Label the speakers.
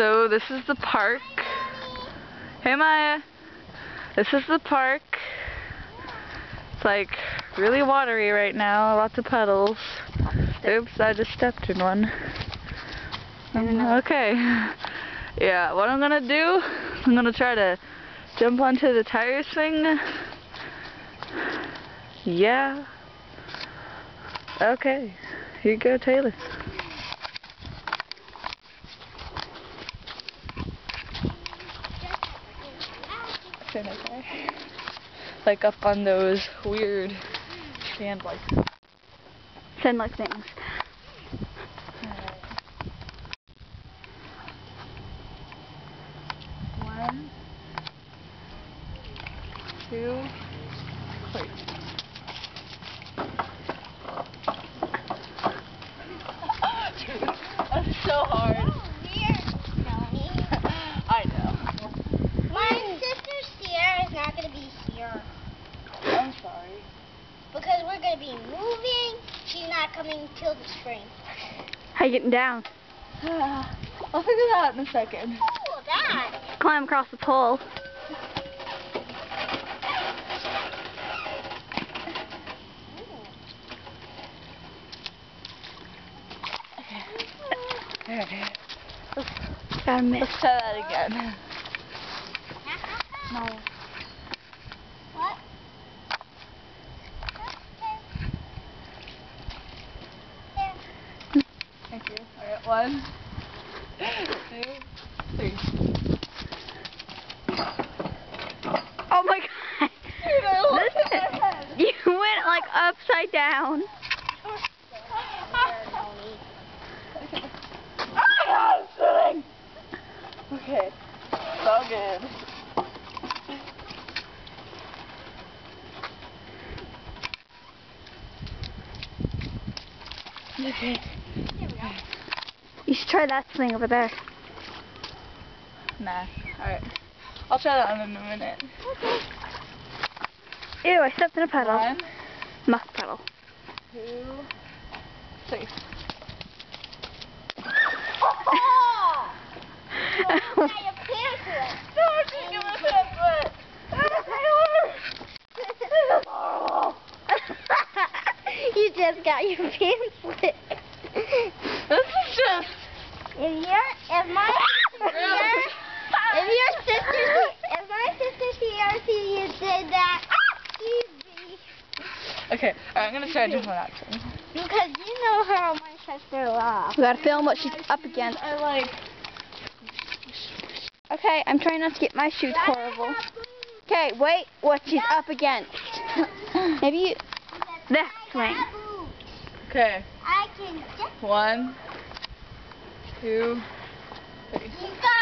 Speaker 1: So this is the park. Hey Maya. This is the park. It's like really watery right now. Lots of puddles. Oops, I just stepped in one. Okay. Yeah, what I'm gonna do, I'm gonna try to jump onto the tire swing. Yeah. Okay. Here you go, Taylor. Like up on those weird sand-like
Speaker 2: things.
Speaker 1: One, two, three. That's so hard. I know.
Speaker 3: My sister Sierra is not going to be here.
Speaker 1: I'm sorry.
Speaker 3: Because we're going to be moving. She's not coming till the spring.
Speaker 2: How you getting down?
Speaker 1: I'll figure that out in a second.
Speaker 3: Oh, that.
Speaker 2: Climb across the pole.
Speaker 1: Okay.
Speaker 2: Gotta miss.
Speaker 1: Let's try that again. No.
Speaker 3: What?
Speaker 1: Thank you. Alright, 1, 2, 3.
Speaker 2: Oh my god! You went like upside down.
Speaker 1: I'm swimming! Okay, it's all good. Okay.
Speaker 2: You should try that thing over there.
Speaker 1: Nah. Alright. I'll try that one in a minute.
Speaker 2: Ew, I stepped in a puddle.
Speaker 1: 1,
Speaker 2: Muck puddle.
Speaker 1: 2, 3.
Speaker 3: You just got your pants wet.
Speaker 1: This is just...
Speaker 3: If my sister Sierra see you did that, easy.
Speaker 1: Okay, alright, I'm gonna try a different option.
Speaker 3: Because you know how my sister laughs.
Speaker 2: We gotta film what she's up against.
Speaker 1: I like...
Speaker 2: Okay, I'm trying not to get my shoes horrible. Okay, wait, what she's up against. Maybe you... That swing.
Speaker 1: Okay.
Speaker 3: I can just...
Speaker 1: 1, 2, 3.
Speaker 3: You got